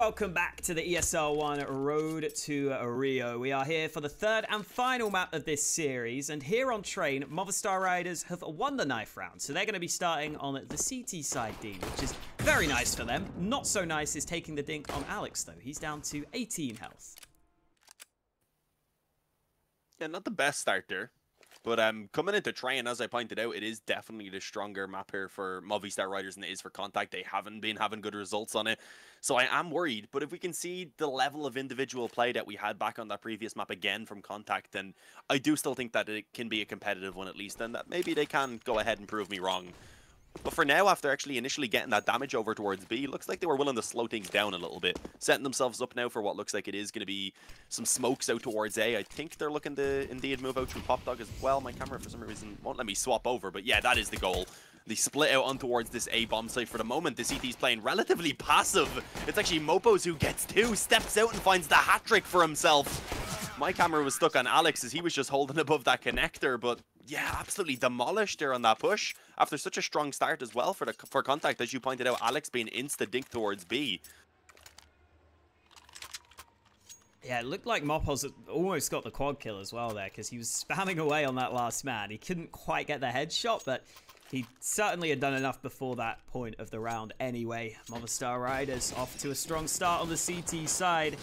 Welcome back to the ESL 1 Road to Rio. We are here for the third and final map of this series, and here on Train, Movistar Riders have won the knife round, so they're going to be starting on the CT side, Dean, which is very nice for them. Not so nice is taking the dink on Alex, though. He's down to 18 health. Yeah, not the best start there. But coming into Train, as I pointed out, it is definitely the stronger map here for Movistar Riders than it is for Contact. They haven't been having good results on it. So I am worried. But if we can see the level of individual play that we had back on that previous map again from Contact, then I do still think that it can be a competitive one at least. And that maybe they can go ahead and prove me wrong. But for now, after actually initially getting that damage over towards B, looks like they were willing to slow things down a little bit. Setting themselves up now for what looks like it is going to be some smokes out towards A. I think they're looking to indeed move out through Pop Dog as well. My camera, for some reason, won't let me swap over. But yeah, that is the goal. They split out on towards this A bomb site for the moment. The CT's playing relatively passive. It's actually Mopos who gets two, steps out and finds the hat-trick for himself. My camera was stuck on Alex as he was just holding above that connector, but yeah, absolutely demolished there on that push after such a strong start as well for Contact, as you pointed out. Alex being insta-dink towards B. Yeah, it looked like Mopos almost got the quad kill as well there, because he was spamming away on that last man. He couldn't quite get the headshot, but he certainly had done enough before that point of the round anyway. Movistar Riders off to a strong start on the CT side.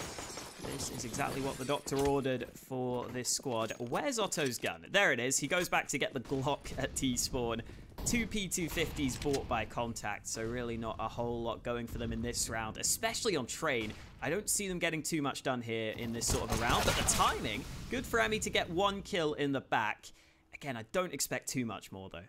This is exactly what the doctor ordered for this squad. Where's Otto's gun? There it is. He goes back to get the Glock at T-spawn. Two P250s bought by Contact, so really not a whole lot going for them in this round, especially on Train. I don't see them getting too much done here in this sort of a round, but the timing, good for Emmy to get one kill in the back. Again, I don't expect too much more, though.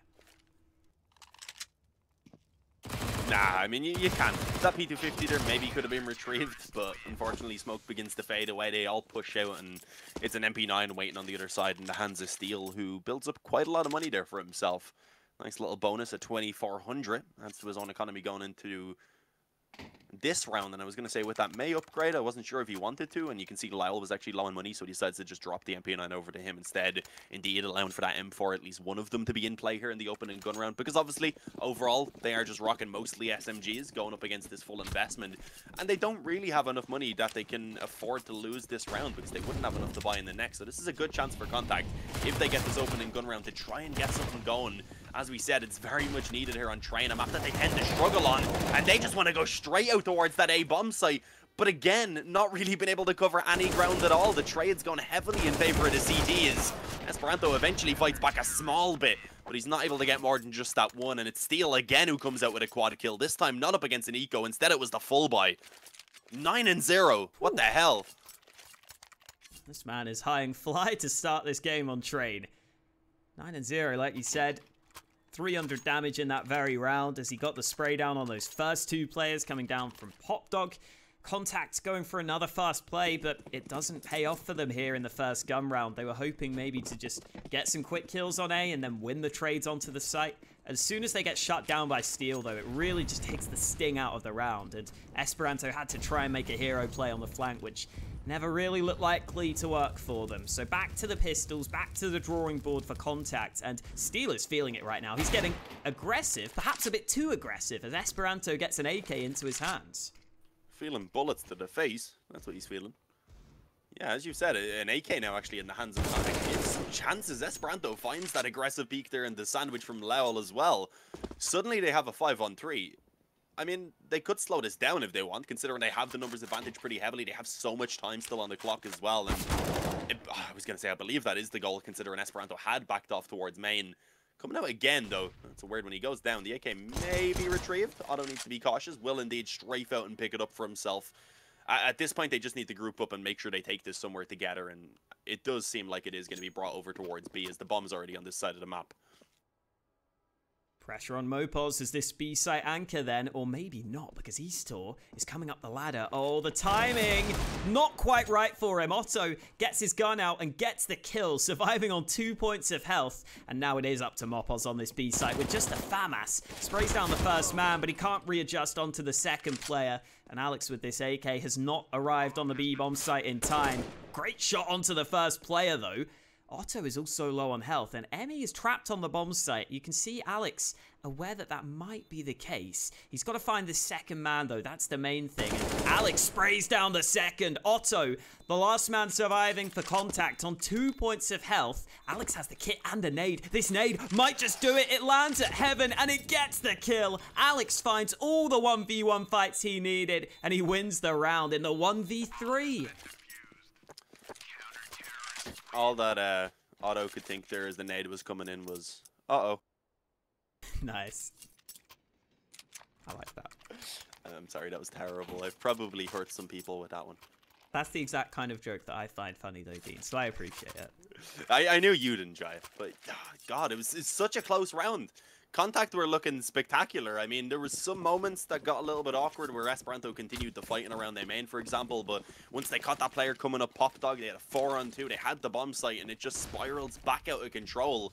Nah, I mean, you can. That P250 there maybe could have been retrieved, but unfortunately smoke begins to fade away. They all push out, and it's an MP9 waiting on the other side in the hands of Steel, who builds up quite a lot of money there for himself. Nice little bonus at 2,400. That's to his own economy going into this round. And I was going to say, with that May upgrade, I wasn't sure if he wanted to, and you can see Lyle was actually low on money, so he decides to just drop the MP9 over to him instead, indeed allowing for that M4, at least one of them, to be in play here in the opening gun round, because obviously overall they are just rocking mostly SMGs going up against this full investment, and they don't really have enough money that they can afford to lose this round, because they wouldn't have enough to buy in the next. So this is a good chance for Contact, if they get this opening gun round, to try and get something going. As we said, it's very much needed here on Train, a map that they tend to struggle on, and they just want to go straight out towards that A bomb site. But again, not really been able to cover any ground at all. The trade's gone heavily in favor of the CTs. Esperanto eventually fights back a small bit, but he's not able to get more than just that one, and it's Steel again who comes out with a quad kill. This time not up against an eco, instead it was the full buy. 9-0. What the hell? This man is high and fly to start this game on Train. 9-0, like you said. 300 damage in that very round as he got the spray down on those first two players coming down from Pop Dog. Contact going for another fast play, but it doesn't pay off for them here in the first gun round. They were hoping maybe to just get some quick kills on A and then win the trades onto the site. As soon as they get shut down by Steel, though, it really just takes the sting out of the round, and Esperanto had to try and make a hero play on the flank, which never really looked likely to work for them. So back to the pistols, back to the drawing board for Contact, and Steel is feeling it right now. He's getting aggressive, perhaps a bit too aggressive, as Esperanto gets an AK into his hands. Feeling bullets to the face, that's what he's feeling. Yeah, as you said, an AK now actually in the hands of Contact. Gives some chances. Esperanto finds that aggressive peek there in the sandwich from Lowell as well. Suddenly they have a 5-on-3. I mean, they could slow this down if they want, considering they have the numbers advantage pretty heavily. They have so much time still on the clock as well. And I was going to say, I believe that is the goal, considering Esperanto had backed off towards main. Coming out again, though. It's a weird when he goes down. The AK may be retrieved. Otto needs to be cautious. Will indeed strafe out and pick it up for himself. At this point, they just need to group up and make sure they take this somewhere together. And it does seem like it is going to be brought over towards B, as the bomb's already on this side of the map. Pressure on Mopos as this B-site anchor then, or maybe not, because Eastor is coming up the ladder. Oh, the timing! Not quite right for him. Otto gets his gun out and gets the kill, surviving on 2 points of health. And now it is up to Mopos on this B-site with just a FAMAS. Sprays down the first man, but he can't readjust onto the second player. And Alex with this AK has not arrived on the B-bomb site in time. Great shot onto the first player, though. Otto is also low on health, and Emmy is trapped on the bomb site. You can see Alex aware that that might be the case. He's got to find the second man, though. That's the main thing. And Alex sprays down the second. Otto, the last man surviving for contact on 2 points of health. Alex has the kit and a nade. This nade might just do it. It lands at heaven, and it gets the kill. Alex finds all the 1v1 fights he needed, and he wins the round in the 1v3. All that Otto could think there as the nade was coming in was, uh-oh. Nice. I like that. I'm sorry, that was terrible. I've probably hurt some people with that one. That's the exact kind of joke that I find funny, though, Dean, so I appreciate it. I knew you'd enjoy it, but God, it's such a close round. Contact were looking spectacular. I mean, there was some moments that got a little bit awkward where Esperanto continued the fighting around their main, for example, but once they caught that player coming up Pop Dog, they had a 4-on-2, they had the bomb site, and it just spirals back out of control.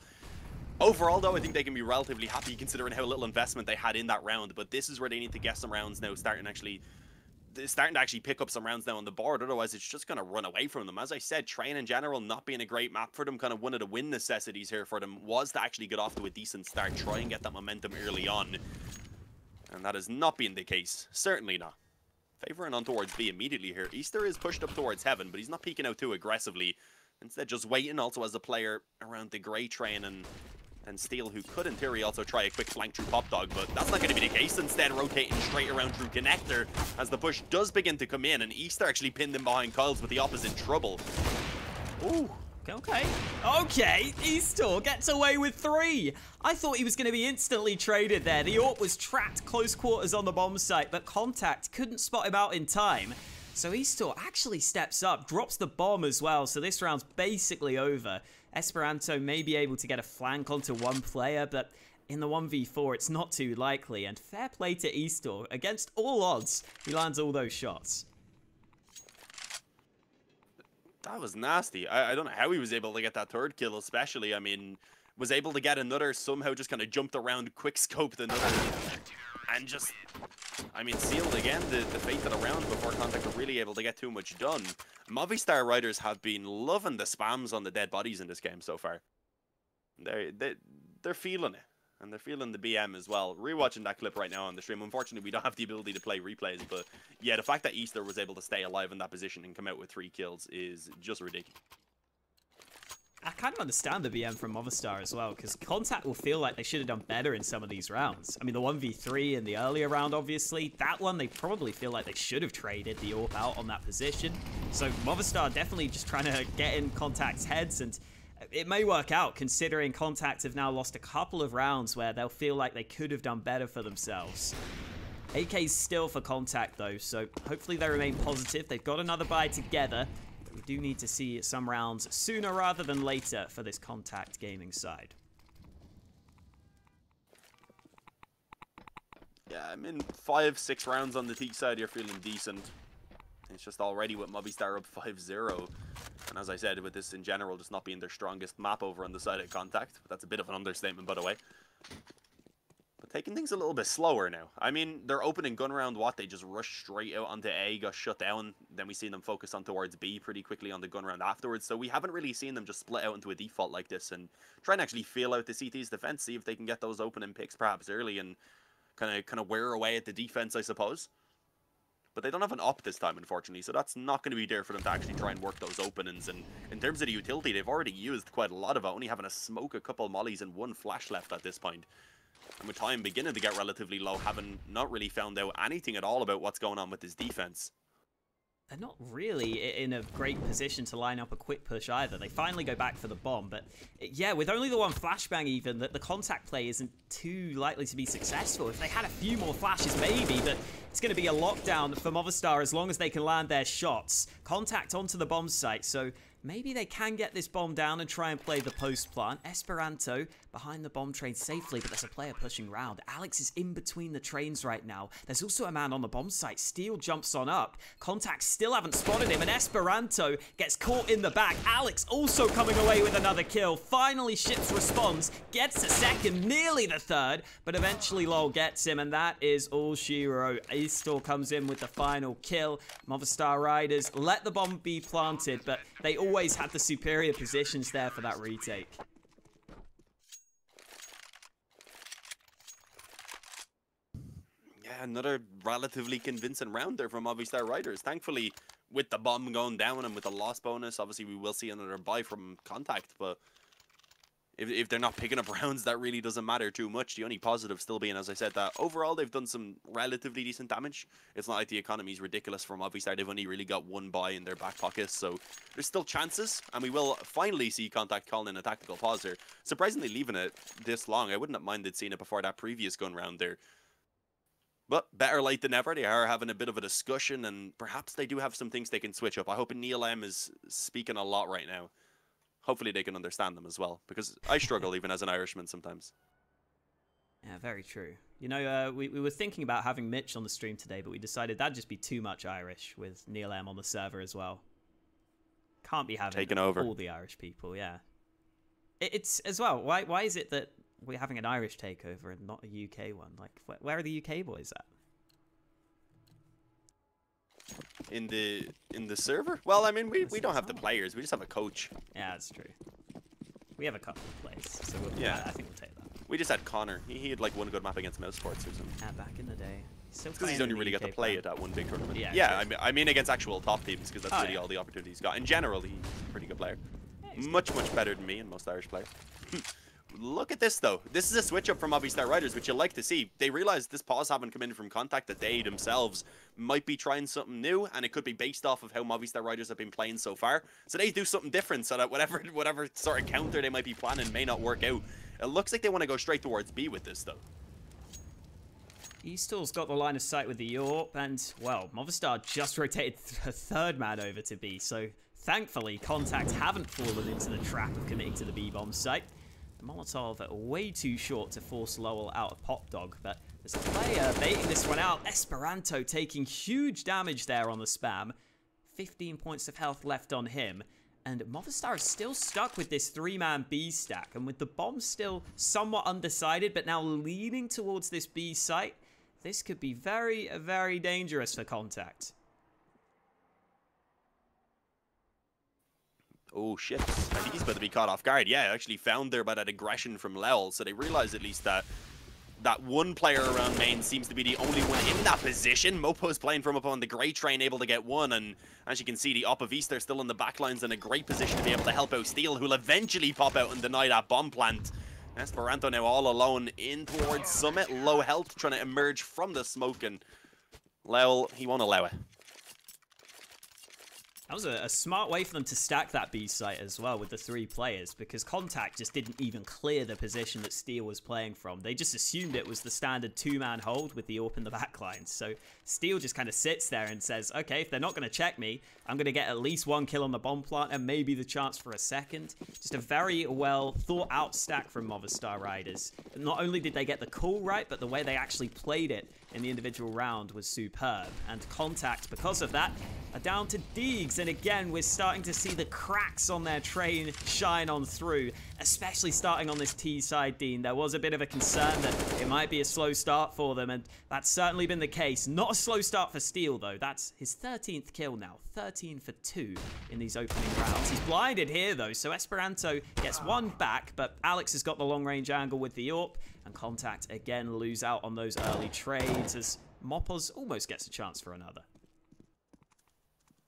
Overall, though, I think they can be relatively happy considering how little investment they had in that round, but this is where they need to get some rounds now, starting to actually pick up some rounds now on the board. Otherwise, it's just going to run away from them. As I said, Train in general not being a great map for them, kind of one of the win necessities here for them was to actually get off to a decent start, try and get that momentum early on. And that has not been the case. Certainly not. Favoring on towards B immediately here. Easter is pushed up towards Heaven, but he's not peeking out too aggressively. Instead, just waiting also as a player around the Grey Train and Steel, who could in theory also try a quick flank through Pop Dog, but that's not going to be the case. Instead, rotating straight around through Connector as the push does begin to come in, and Easter actually pinned him behind Kyles with the opposite trouble. Ooh. Okay, Easter gets away with 3. I thought he was going to be instantly traded there. The AWP was trapped close quarters on the bomb site, but Contact couldn't spot him out in time. So Easter actually steps up, drops the bomb as well, so this round's basically over. Esperanto may be able to get a flank onto one player, but in the 1v4, it's not too likely. And fair play to Easter. Against all odds, he lands all those shots. That was nasty. I don't know how he was able to get that third kill, especially. I mean, was able to get another, somehow just kind of jumped around, quick-scoped another, and just, I mean, sealed again the fate of the round before Contact were really able to get too much done. Movistar riders have been loving the spams on the dead bodies in this game so far. They're feeling it, and they're feeling the BM as well. Rewatching that clip right now on the stream. Unfortunately, we don't have the ability to play replays, but yeah, the fact that Easter was able to stay alive in that position and come out with 3 kills is just ridiculous. I kind of understand the BM from Movistar as well, because Contact will feel like they should have done better in some of these rounds. I mean, the 1v3 in the earlier round, obviously, that one they probably feel like they should have traded the AWP out on that position. So Movistar definitely just trying to get in Contact's heads, and it may work out, considering Contact have now lost a couple of rounds where they'll feel like they could have done better for themselves. AK's still for Contact, though, so hopefully they remain positive. They've got another bye together. We do need to see some rounds sooner rather than later for this Contact gaming side. Yeah, I mean, 5-6 rounds on the Teak side, you're feeling decent. It's just already with Movistar up 5-0. And as I said, with this in general just not being their strongest map over on the side of Contact. But that's a bit of an understatement, by the way. But taking things a little bit slower now. I mean, their opening gun round, they just rushed straight out onto A, got shut down. Then we seen them focus on towards B pretty quickly on the gun round afterwards. So we haven't really seen them just split out into a default like this and try and actually feel out the CT's defense, see if they can get those opening picks perhaps early and kind of wear away at the defense, I suppose. But they don't have an op this time, unfortunately, so that's not going to be there for them to actually try and work those openings. And in terms of the utility, they've already used quite a lot of it, only having a smoke, a couple mollies, and 1 flash left at this point. And with time beginning to get relatively low, having not really found out anything at all about what's going on with this defense. They're not really in a great position to line up a quick push either. They finally go back for the bomb, but yeah, with only the 1 flashbang even, the Contact play isn't too likely to be successful. If they had a few more flashes, maybe, but it's going to be a lockdown for Movistar as long as they can land their shots. Contact onto the bomb site, so maybe they can get this bomb down and try and play the post plant. Esperanto behind the bomb train safely, but there's a player pushing round. Alex is in between the trains right now. There's also a man on the bomb site. Steel jumps on up. Contact still haven't spotted him, and Esperanto gets caught in the back. Alex also coming away with another kill. Finally, Ships responds, gets a second, nearly the third, but eventually LOL gets him, and that is all she wrote. Easter comes in with the final kill. Movistar Riders let the bomb be planted, but they always had the superior positions there for that retake. Yeah, another relatively convincing round there from Movistar Riders. Thankfully, with the bomb going down and with the loss bonus, obviously we will see another buy from Contact, but if they're not picking up rounds, that really doesn't matter too much. The only positive still being, as I said, that overall they've done some relatively decent damage. It's not like the economy is ridiculous from Movistar. They've only really got one buy in their back pockets, so there's still chances, and we will finally see Contact calling in a tactical pause there. Surprisingly leaving it this long. I wouldn't have minded seeing it before that previous gun round there. But better late than never. They are having a bit of a discussion, and perhaps they do have some things they can switch up. I hope Neil M is speaking a lot right now. Hopefully they can understand them as well, because I struggle even as an Irishman sometimes. Yeah, very true. You know, we were thinking about having Mitch on the stream today, but we decided that'd just be too much Irish with Neil M on the server as well. Can't be having taken over all the Irish people, yeah. It's as well, why is it that we're having an Irish takeover and not a UK one? Like, where are the UK boys at? In the server? Well, I mean, we don't have the players. We just have a coach. Yeah, that's true. We have a couple of players, so yeah. I think we'll take that. We just had Connor. He had like one good map against Mouse Sports or something. Yeah, back in the day. Because he's only really got to play at that one big tournament. Yeah, I mean against actual top teams, because that's really all the opportunities he's got. In general, he's a pretty good player. Yeah, much better than me and most Irish players. Look at this, though. This is a switch up from Movistar Riders, which you like to see. They realize this pause haven't come in from Contact, that they themselves might be trying something new, and it could be based off of how Movistar Riders have been playing so far. So they do something different, so that whatever sort of counter they might be planning may not work out. It looks like they want to go straight towards B with this, though. Eastal's got the line of sight with the Yorp, and, well, Movistar just rotated a third man over to B, so thankfully Contact haven't fallen into the trap of committing to the B-bomb site. The Molotov are way too short to force Lowell out of Pop Dog, but there's a player baiting this one out. Esperanto taking huge damage there on the spam. 15 points of health left on him. And Movistar is still stuck with this three-man B stack, and with the bomb still somewhat undecided, but now leaning towards this B site, this could be very, very dangerous for Contact. Oh, shit. I think he's about to be caught off guard. Yeah, I actually found there by that aggression from Lowell, so they realize at least that that one player around main seems to be the only one in that position. Mopo's playing from up on the Grey Train, able to get one, and as you can see, the Opavista still in the backlines in a great position to be able to help out Steel, who'll eventually pop out and deny that bomb plant. Esperanto now all alone in towards Summit, low health, trying to emerge from the smoke, and Lowell, he won't allow it. That was a smart way for them to stack that B site as well with the three players, because Contact just didn't even clear the position that Steel was playing from. They just assumed it was the standard two-man hold with the AWP in the backline. So Steel just kind of sits there and says, okay, if they're not going to check me, I'm going to get at least one kill on the bomb plant and maybe the chance for a second. Just a very well thought out stack from Movistar Riders. Not only did they get the call right, but the way they actually played it in the individual round was superb. And Contact, because of that, are down to Deegs, and again we're starting to see the cracks on their train shine on through, especially starting on this T side, Dean. There was a bit of a concern that it might be a slow start for them, and that's certainly been the case. Not a slow start for Steel though. That's his 13th kill now, 13 for 2 in these opening rounds. He's blinded here though, so Esperanto gets one back, but Alex has got the long range angle with the AWP, and Contact again lose out on those early trades as Moppos almost gets a chance for another.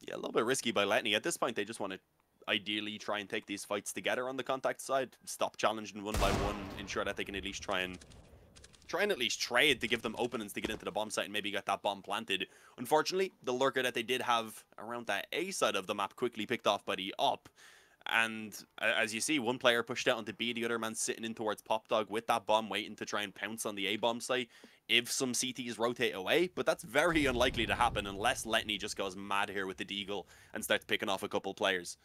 Yeah, a little bit risky by Letney. At this point, they just want to ideally try and take these fights together on the Contact side. Stop challenging one by one. Ensure that they can at least try and at least trade to give them openings to get into the bomb site and maybe get that bomb planted. Unfortunately, the lurker that they did have around that A side of the map quickly picked off by the op. And as you see, one player pushed out onto B, the other man sitting in towards Pop Dog with that bomb, waiting to try and pounce on the A bomb site if some CTs rotate away. But that's very unlikely to happen unless Letney just goes mad here with the Deagle and starts picking off a couple players.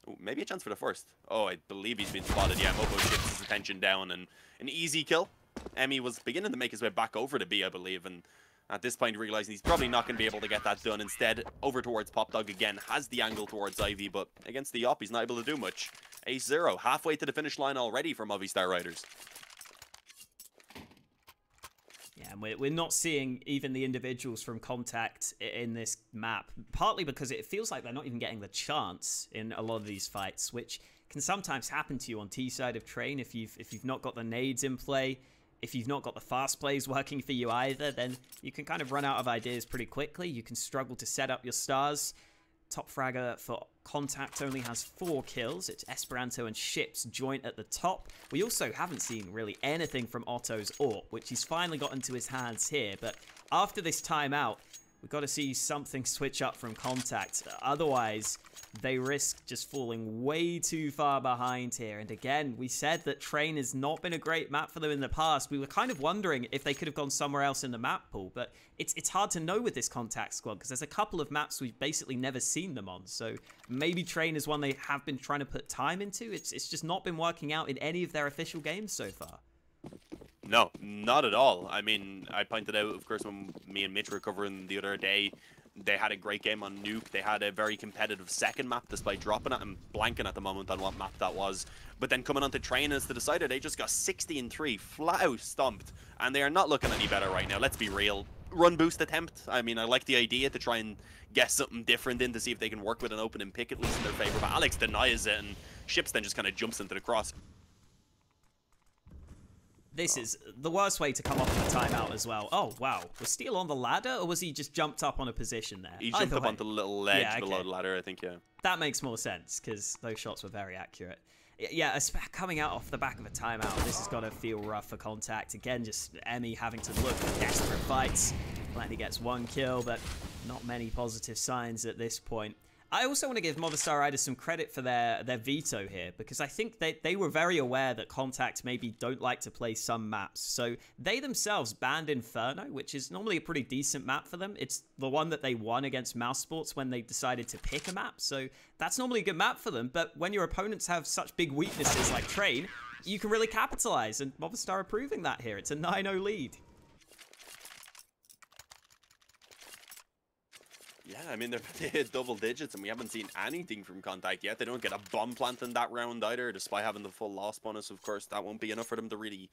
Ooh, maybe a chance for the first. Oh, I believe he's been spotted. Yeah, Mopo shifts his attention down, and an easy kill. Emmy was beginning to make his way back over to B, I believe, and at this point realizing he's probably not going to be able to get that done. Instead, over towards Pop Dog again, has the angle towards Ivy, but against the op, he's not able to do much. A0, halfway to the finish line already for Movistar Riders. Yeah, and we're not seeing even the individuals from c0ntact in this map, partly because it feels like they're not even getting the chance in a lot of these fights, which can sometimes happen to you on T side of Train if you've not got the nades in play, if you've not got the fast plays working for you either, then you can kind of run out of ideas pretty quickly. You can struggle to set up your stars. Top fragger for c0ntact only has 4 kills. It's Esperanto and Ships joint at the top. We also haven't seen really anything from Otto's AWP, which he's finally got into his hands here. But after this timeout, we've got to see something switch up from c0ntact. Otherwise, they risk just falling way too far behind here. And again, we said that Train has not been a great map for them in the past. We were kind of wondering if they could have gone somewhere else in the map pool, but it's hard to know with this c0ntact squad because there's a couple of maps we've basically never seen them on. So maybe Train is one they have been trying to put time into. It's just not been working out in any of their official games so far. No, not at all. I mean, I pointed out, of course, when me and Mitch were covering the other day, they had a great game on Nuke. They had a very competitive second map despite dropping it. I'm blanking at the moment on what map that was. But then coming on to Train as the decider, they just got 60-3, flat out stomped. And they are not looking any better right now. Let's be real. Run boost attempt. I mean, I like the idea to try and guess something different in to see if they can work with an opening pick at least in their favor. But Alex denies it and Ships then just kind of jumps into the cross. This is the worst way to come off the timeout as well. Oh, wow. Was Steel on the ladder, or was he just jumped up on a position there? He jumped up onto the little ledge below the ladder, I think, yeah. That makes more sense, because those shots were very accurate. Yeah, coming out off the back of a timeout, this has got to feel rough for c0ntact. Again, just Emmy having to look for desperate fights. Glad he gets 1 kill, but not many positive signs at this point. I also want to give Movistar Riders some credit for their veto here, because I think they were very aware that c0ntact maybe don't like to play some maps. So they themselves banned Inferno, which is normally a pretty decent map for them. It's the one that they won against Mouse Sports when they decided to pick a map. So that's normally a good map for them. But when your opponents have such big weaknesses like Train, you can really capitalize. And Movistar are proving that here. It's a 9-0 lead. Yeah, I mean, they hit double digits, and we haven't seen anything from c0ntact yet. They don't get a bomb plant in that round either, despite having the full loss bonus. Of course, that won't be enough for them to really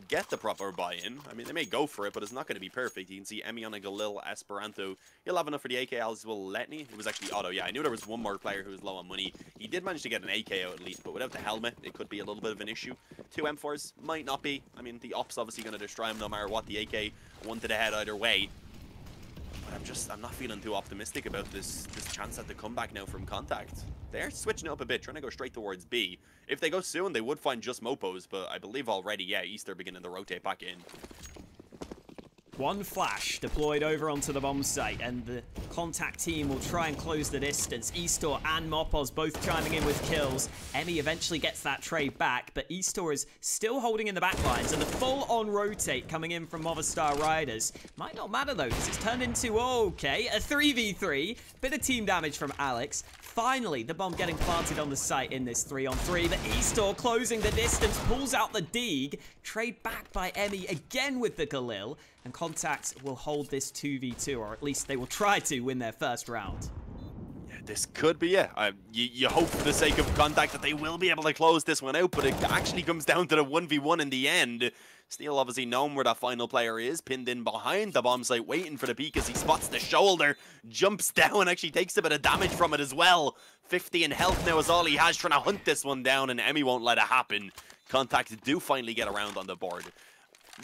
get the proper buy-in. I mean, they may go for it, but it's not going to be perfect. You can see Emmy on a Galil, Esperanto. He'll have enough for the AK as well. Letney, it was actually Otto. Yeah, I knew there was one more player who was low on money. He did manage to get an AK out at least, but without the helmet, it could be a little bit of an issue. 2 M4s might not be. I mean, the op's obviously going to destroy him no matter what. The AK, 1 to the head either way. I'm not feeling too optimistic about this chance at the comeback now from c0ntact. They're switching it up a bit, trying to go straight towards B. If they go soon, they would find just Mopos, but I believe already, yeah, East are beginning to rotate back in. 1 flash deployed over onto the bomb site, and the c0ntact team will try and close the distance. Eastor and Mopos both chiming in with kills. Emmy eventually gets that trade back, but Eastor is still holding in the back lines, and the full-on rotate coming in from Movistar Riders might not matter though, because it's turned into, okay, a 3v3. Bit of team damage from Alex. Finally, the bomb getting planted on the site in this 3-on-3, but Eastor closing the distance, pulls out the Deeg. Trade back by Emmy again with the Galil, and c0ntact will hold this 2v2, or at least they will try to win their first round. Yeah, this could be it. You hope for the sake of c0ntact that they will be able to close this one out, but it actually comes down to the 1v1 in the end. Steel obviously known where that final player is, pinned in behind the bomb site, waiting for the peek as he spots the shoulder, jumps down, actually takes a bit of damage from it as well. 50 in health now is all he has, trying to hunt this one down, and Emmy won't let it happen. c0ntact do finally get around on the board.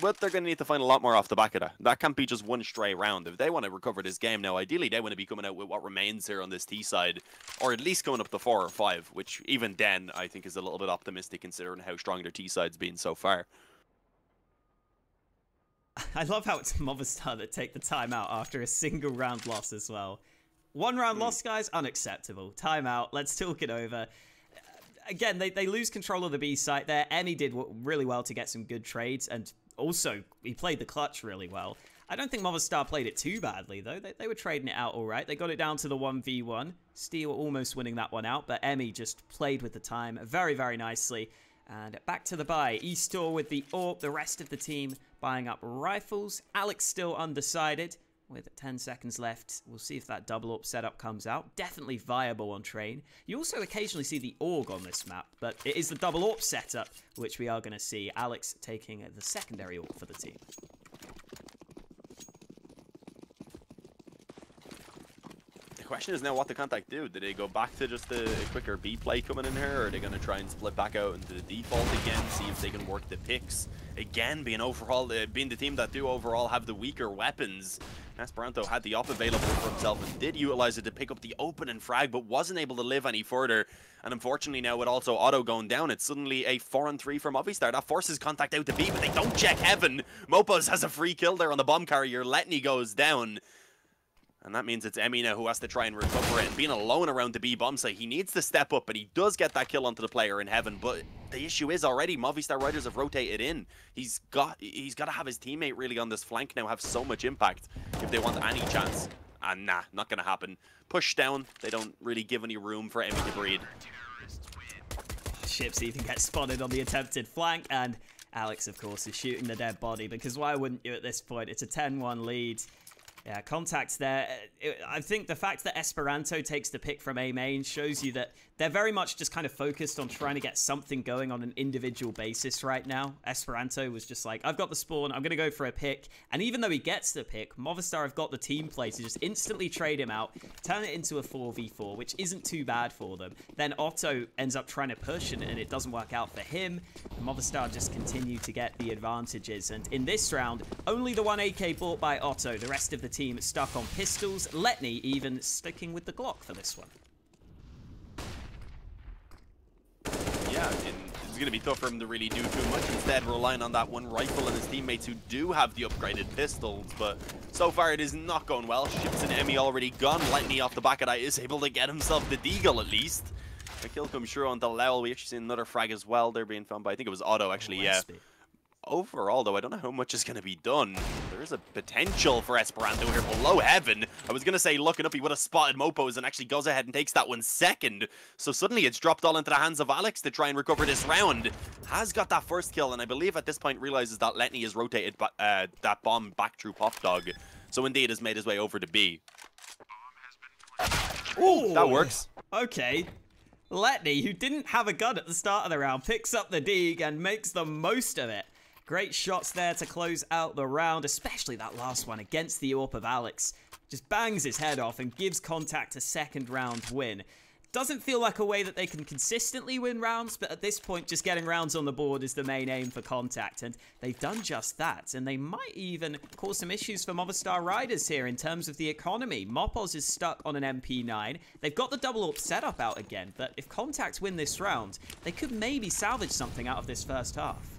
But they're going to need to find a lot more off the back of that. That can't be just one stray round. If they want to recover this game now, ideally they want to be coming out with what remains here on this T side, or at least going up to 4 or 5, which even then I think is a little bit optimistic considering how strong their T side's been so far. I love how it's Movistar that take the timeout after a single round loss as well. 1 round loss, guys, unacceptable. Timeout, let's talk it over. Again, they lose control of the B site there. Emmy did really well to get some good trades, and also he played the clutch really well. I don't think Movistar played it too badly, though. They were trading it out all right. They got it down to the 1v1. Steel almost winning that one out, but Emmy just played with the time very, very nicely. And back to the buy. Eastor with the AWP, the rest of the team buying up rifles. Alex still undecided with 10 seconds left. We'll see if that double AWP setup comes out. Definitely viable on Train. You also occasionally see the AUG on this map, but it is the double AWP setup, which we are going to see. Alex taking the secondary AWP for the team. question is now what the Contact do. Do they go back to just a quicker B play coming in here, or are they going to try and split back out into the default again, see if they can work the picks? Again, being the team that do overall have the weaker weapons. Esperanto had the op available for himself and did utilize it to pick up the open and frag, but wasn't able to live any further. And unfortunately now with also Otto going down, it's suddenly a 4-on-3 for Movistar. That forces Contact out to B, but they don't check Heaven. Mopos has a free kill there on the bomb carrier. Letney goes down. And that means it's Emmy now who has to try and recover it. And being alone around the B bomb site, he needs to step up, but he does get that kill onto the player in Heaven. But the issue is already Movistar Riders have rotated in. He's got to have his teammate really on this flank now have so much impact if they want any chance. And nah, not going to happen. Push down. They don't really give any room for Emmy to breed. Ships even get spotted on the attempted flank, and Alex, of course, is shooting the dead body, because why wouldn't you at this point? It's a 10-1 lead. Yeah, Contact there. I think the fact that Esperanto takes the pick from A main shows you that they're very much just kind of focused on trying to get something going on an individual basis right now. Esperanto was just like, I've got the spawn, I'm going to go for a pick. And even though he gets the pick, Movistar have got the team play to just instantly trade him out, turn it into a 4v4, which isn't too bad for them. Then Otto ends up trying to push, and it doesn't work out for him. Movistar just continue to get the advantages. And in this round, only the 1 AK bought by Otto. The rest of the team stuck on pistols. Letney even sticking with the Glock for this one. Yeah, it's going to be tough for him to really do too much. Instead, relying on that one rifle and his teammates who do have the upgraded pistols. But so far, it is not going well. Ships and Emmy already gone. Letney off the back of that is able to get himself the deagle at least. The kill comes through on the Lowell. We actually seen another frag as well. They're being found by, I think it was Otto actually, yeah. Overall, though, I don't know how much is going to be done. There is a potential for Esperanto here below Heaven. I was going to say, looking up, he would have spotted Mopos and actually goes ahead and takes that one second. So suddenly it's dropped all into the hands of Alex to try and recover this round. Has got that first kill, and I believe at this point realizes that Letney has rotated that bomb back through Pop Dog. So indeed has made his way over to B. Oh, that works. Okay. Letney, who didn't have a gun at the start of the round, picks up the dig and makes the most of it. Great shots there to close out the round, especially that last one against the AWP of Alex. Just bangs his head off and gives Contact a second round win. Doesn't feel like a way that they can consistently win rounds, but at this point, just getting rounds on the board is the main aim for Contact, and they've done just that. And they might even cause some issues for Movistar Riders here in terms of the economy. Mopos is stuck on an MP9. They've got the double AWP setup out again, but if Contact win this round, they could maybe salvage something out of this first half.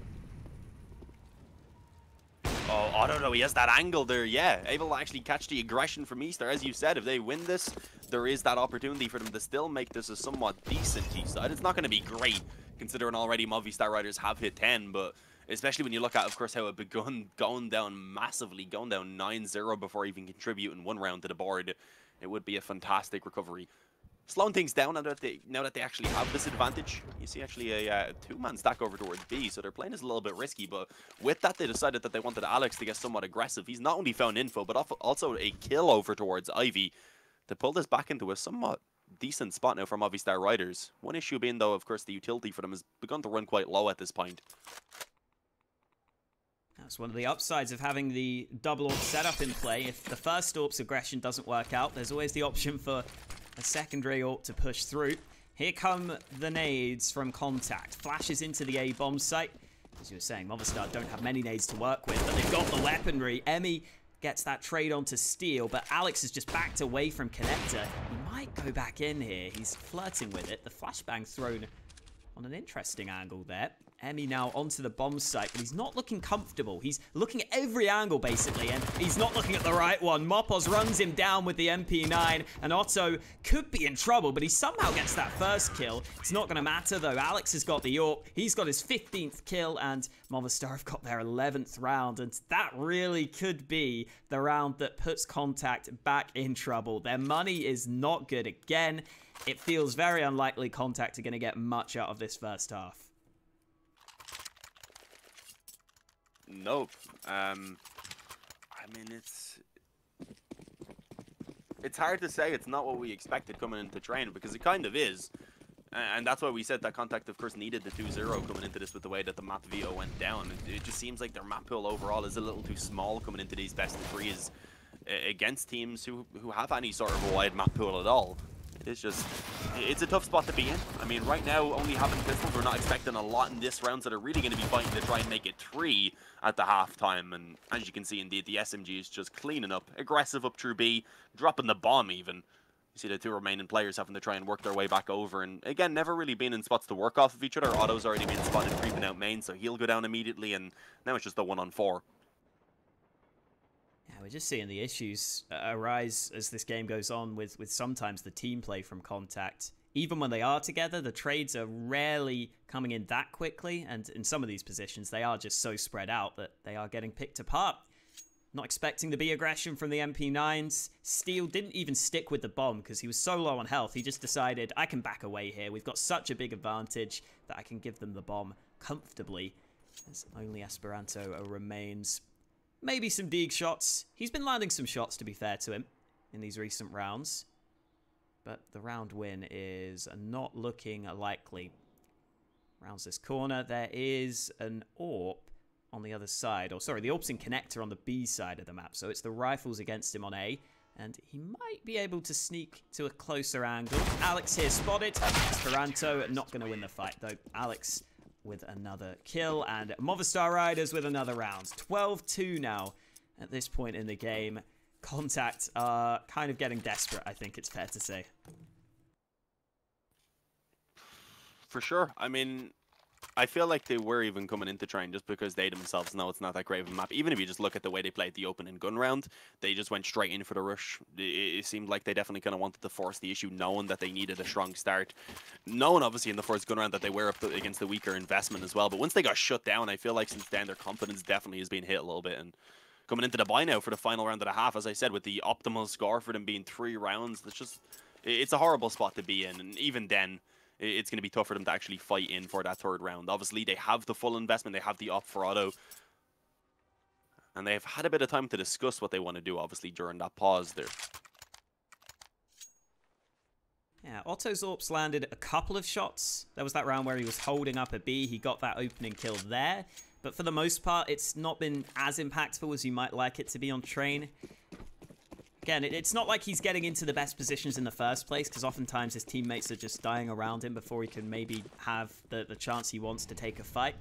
Oh, I don't know. He has that angle there, yeah. Able to actually catch the aggression from Easter. As you said, if they win this, there is that opportunity for them to still make this a somewhat decent T-side. It's not going to be great, considering already Movistar Riders have hit 10, but especially when you look at, of course, how it begun going down massively, going down 9-0 before even contributing one round to the board. It would be a fantastic recovery. Slowing things down now that they actually have this advantage. You see actually a two-man stack over towards B, so their playing is a little bit risky, but with that they decided that they wanted Alex to get somewhat aggressive. He's not only found info, but also a kill over towards Ivy to pull this back into a somewhat decent spot now for Movistar Riders. One issue being, though, of course, the utility for them has begun to run quite low at this point. That's one of the upsides of having the double AWP setup in play. If the first AWP's aggression doesn't work out, there's always the option for a secondary AWP to push through. Here come the nades from Contact. Flashes into the A bomb site. As you were saying, Movistar don't have many nades to work with, but they've got the weaponry. Emmy gets that trade onto Steel, but Alex is just backed away from Connector. He might go back in here. He's flirting with it. The flashbang thrown on an interesting angle there. Emmy now onto the bomb site, but he's not looking comfortable. He's looking at every angle, basically, and he's not looking at the right one. Mopos runs him down with the MP9, and Otto could be in trouble, but he somehow gets that first kill. It's not going to matter, though. Alex has got the AWP. He's got his 15th kill, and Movistar have got their 11th round, and that really could be the round that puts Contact back in trouble. Their money is not good again. It feels very unlikely Contact are going to get much out of this first half. Nope. I mean, it's hard to say. It's not what we expected coming into train, because it kind of is. And that's why we said that Contact, of course, needed the 2-0 coming into this with the way that the map VO went down. It just seems like their map pool overall is a little too small coming into these best of threes. against teams who have any sort of a wide map pool at all. It's a tough spot to be in. I mean, right now, only having pistols, we're not expecting a lot in this round, so they're really going to be fighting to try and make it 3 at the halftime. And as you can see, indeed, the SMG is just cleaning up, aggressive up through B, dropping the bomb even. You see the 2 remaining players having to try and work their way back over, and again, never really been in spots to work off of each other. Otto's already been spotted creeping out main, so he'll go down immediately, and now it's just a 1-on-4. We're just seeing the issues arise as this game goes on with sometimes the team play from c0ntact. Even when they are together, the trades are rarely coming in that quickly, and in some of these positions, they are just so spread out that they are getting picked apart. Not expecting the B aggression from the MP9s. Steel didn't even stick with the bomb because he was so low on health. He just decided, I can back away here. We've got such a big advantage that I can give them the bomb comfortably. As only Esperanto remains. Maybe some Deeg shots. He's been landing some shots, to be fair to him, in these recent rounds. But the round win is not looking likely. Rounds this corner. There is an AWP on the other side. Or sorry, the AWP's in connector on the B side of the map. So it's the rifles against him on A. And he might be able to sneak to a closer angle. Alex here spotted. Esperanto not going to win the fight, though. Alex with another kill, and Movistar Riders with another round. 12-2 now at this point in the game. c0ntact are kind of getting desperate, I think it's fair to say. For sure. I mean, I feel like they were even coming into train just because they themselves know it's not that great of a map. Even if you just look at the way they played the open and gun round, they just went straight in for the rush. It seemed like they definitely kind of wanted to force the issue, knowing that they needed a strong start. Knowing, obviously, in the first gun round that they were up against the weaker investment as well. But once they got shut down, I feel like since then their confidence definitely has been hit a little bit. And coming into the bye now for the final round of the half, as I said, with the optimal score for them being 3 rounds, it's a horrible spot to be in. And even then, it's going to be tough for them to actually fight in for that 3rd round. Obviously, they have the full investment. They have the op for Otto. And they've had a bit of time to discuss what they want to do, obviously, during that pause there. Yeah, Otto's AWPs landed a couple of shots. There was that round where he was holding up a B. He got that opening kill there. But for the most part, it's not been as impactful as you might like it to be on train. Again, it's not like he's getting into the best positions in the first place, because oftentimes his teammates are just dying around him before he can maybe have the chance he wants to take a fight.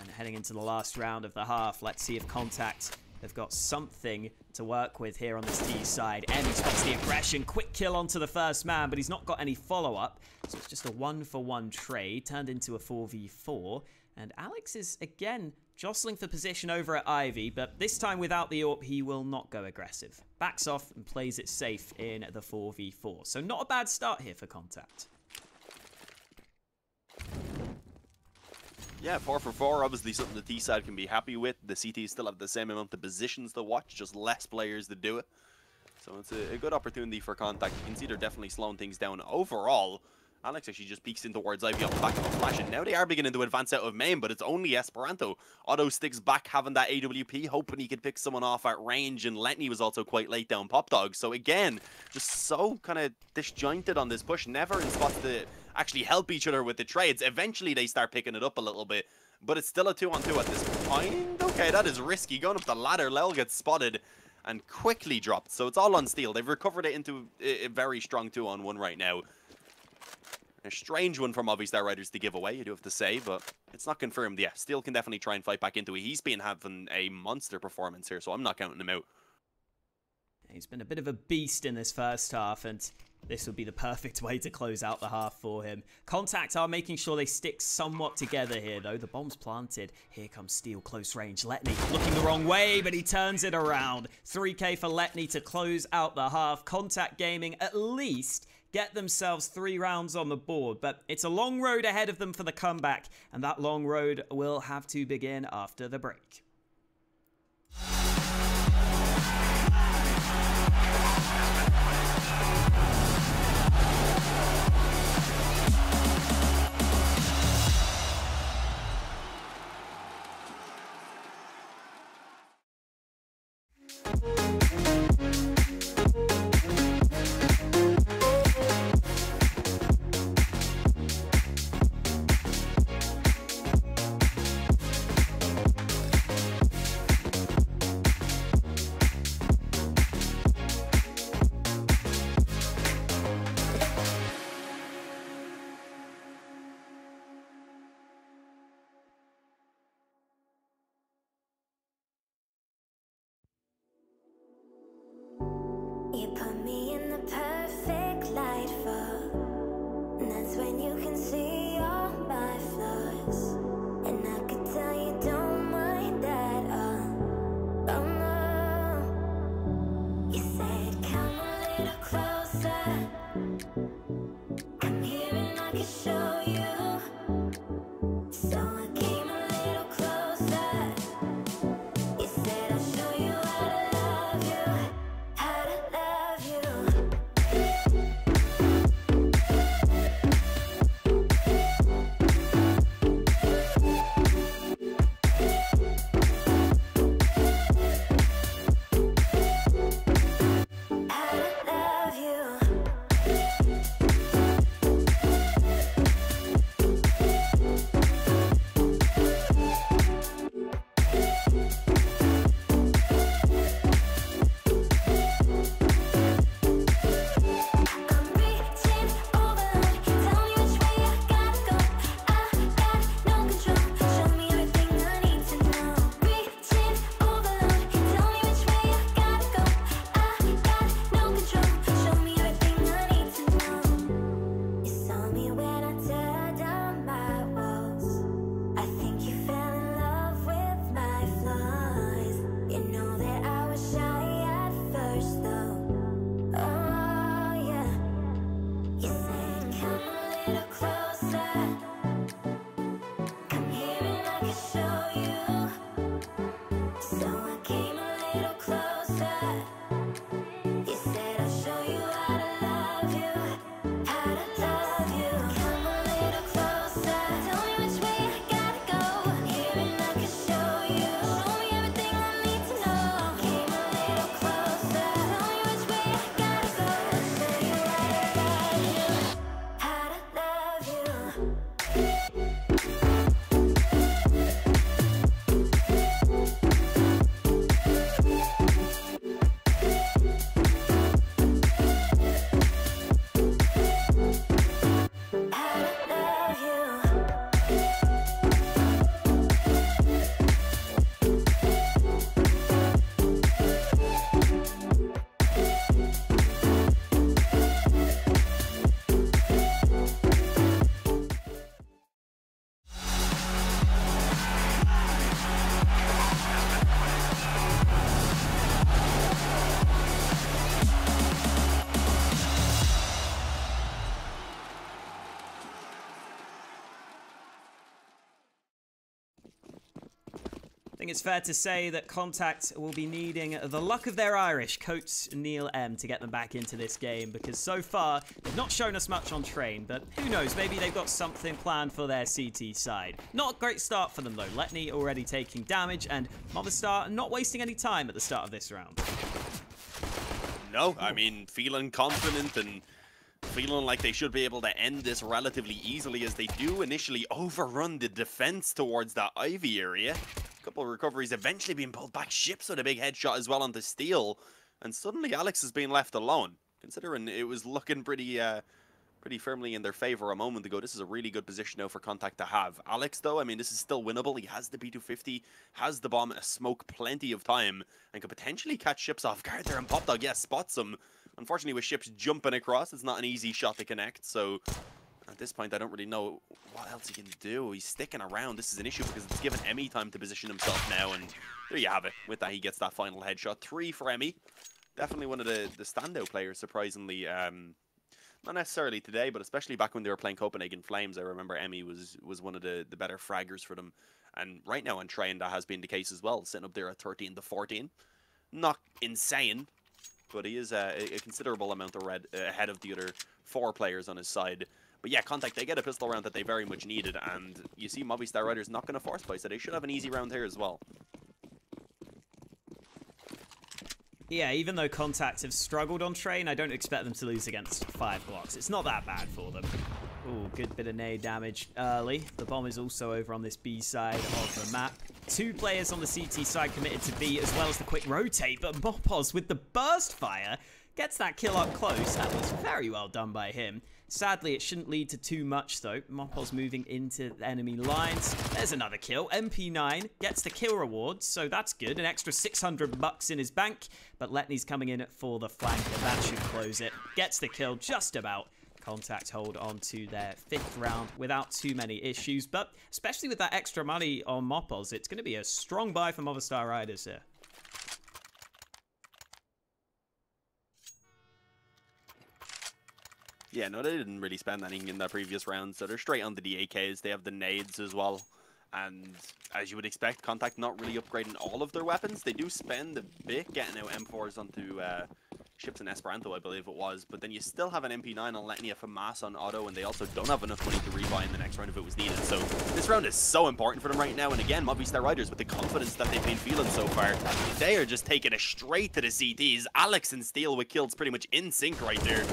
And heading into the last round of the half, let's see if c0ntact have got something to work with here on this T side. Emmy spots the aggression, quick kill onto the first man, but he's not got any follow-up. So it's just a 1-for-1 trade, turned into a 4v4. And Alex is, again, jostling for position over at Ivy, but this time without the AWP, he will not go aggressive. Backs off and plays it safe in the 4v4. So not a bad start here for c0ntact. Yeah, 4 for 4, obviously something the T side can be happy with. The CT still have the same amount of positions to watch, just less players to do it. So it's a good opportunity for c0ntact. You can see they're definitely slowing things down overall. Alex actually just peeks in towards Ivy off the back of a flash, and now they are beginning to advance out of main, but it's only Esperanto. Otto sticks back, having that AWP, hoping he could pick someone off at range, and Letney was also quite late down Pop Dog. So again, just so kind of disjointed on this push, never in spots to actually help each other with the trades. Eventually they start picking it up a little bit, but it's still a 2-on-2 at this point. Okay, that is risky. Going up the ladder, Lel gets spotted and quickly dropped. So it's all on Steel. They've recovered it into a very strong 2-on-1 right now. A strange one for Movistar Riders to give away, you do have to say, but it's not confirmed yet. Steel can definitely try and fight back into it. He's been having a monster performance here, so I'm not counting him out. He's been a bit of a beast in this first half, and this would be the perfect way to close out the half for him. c0ntact are making sure they stick somewhat together here, though. The bomb's planted. Here comes Steel, close range. Letney looking the wrong way, but he turns it around. 3k for Letney to close out the half. c0ntact Gaming at least get themselves 3 rounds on the board, but it's a long road ahead of them for the comeback, and that long road will have to begin after the break. You put me in the perfect light for, and that's when you can see all my flaws. And I could tell you don't mind that, oh no. You said come a little closer, come here and I can show you. So I came a little closer. You said I'll show you how to love you, how to love you. How to love you. I'm reaching overload. Tell me which way I gotta go. I got no control. Show me everything I need to know. Reaching overload. Tell me which way I gotta go. I got no control. Show me everything I need to know. You saw me when I tear down my walls. I think you fell in love with my flaws. You know that I was shy at first though. Oh yeah. You said come a little closer. Come here and I can show you. So I came a little closer. You said I'll show you how to love you, how to love you. Come a little closer. Tell me which way I gotta go. Here and I can show you. Show me everything I need to know. Came a little closer. Tell me which way I gotta go. Show you how to love you, how to love you. How to love you. I think it's fair to say that c0ntact will be needing the luck of their Irish coach Neil M to get them back into this game, because so far they've not shown us much on train, but who knows, maybe they've got something planned for their CT side. Not a great start for them though, Letney already taking damage and Movistar not wasting any time at the start of this round. No, I mean, feeling confident and feeling like they should be able to end this relatively easily, as they do initially overrun the defense towards that Ivy area. Couple of recoveries, eventually being pulled back. Ships with a big headshot as well onto Steel, and suddenly Alex has been left alone. Considering it was looking pretty firmly in their favor a moment ago, this is a really good position now for c0ntact to have. Alex, though, I mean, this is still winnable. He has the P250, has the bomb, a smoke, plenty of time, and could potentially catch Ships off guard there. And Popdog, yes, spots him. Unfortunately, with Ships jumping across, it's not an easy shot to connect, so at this point, I don't really know what else he can do. He's sticking around. This is an issue because it's given Emmy time to position himself now, and there you have it. With that, he gets that final headshot. 3 for Emmy. Definitely one of the standout players, surprisingly. Not necessarily today, but especially back when they were playing Copenhagen Flames. I remember Emmy was one of the better fraggers for them. And right now on train, that has been the case as well, sitting up there at 13 to 14. Not insane, but he is a considerable amount ahead of the other 4 players on his side. But yeah, c0ntact, they get a pistol round that they very much needed, and you see Movistar Riders not going to force play, so they should have an easy round here as well. Yeah, even though c0ntact have struggled on train, I don't expect them to lose against 5 blocks. It's not that bad for them. Ooh, good bit of nade damage early. The bomb is also over on this B side of the map. 2 players on the CT side committed to B, as well as the quick rotate, but Mopos with the burst fire gets that kill up close. That was very well done by him. Sadly, it shouldn't lead to too much, though. Mopos moving into the enemy lines. There's another kill. MP9 gets the kill reward, so that's good. An extra 600 bucks in his bank, but Letney's coming in for the flank, and that should close it. Gets the kill just about. c0ntact hold on to their 5th round without too many issues, but especially with that extra money on Mopos, it's going to be a strong buy for Movistar Riders here. Yeah, no, they didn't really spend anything in that previous round, so they're straight onto the AKs. They have the nades as well. And as you would expect, c0ntact not really upgrading all of their weapons. They do spend a bit getting out M4s onto ships in Esperanto, I believe it was. But then you still have an MP9 on Letney, a FAMAS on Auto, and they also don't have enough money to rebuy in the next round if it was needed. So this round is so important for them right now. And again, Movistar Riders, with the confidence that they've been feeling so far, they are just taking it straight to the CTs. Alex and Steel with kills pretty much in sync right there.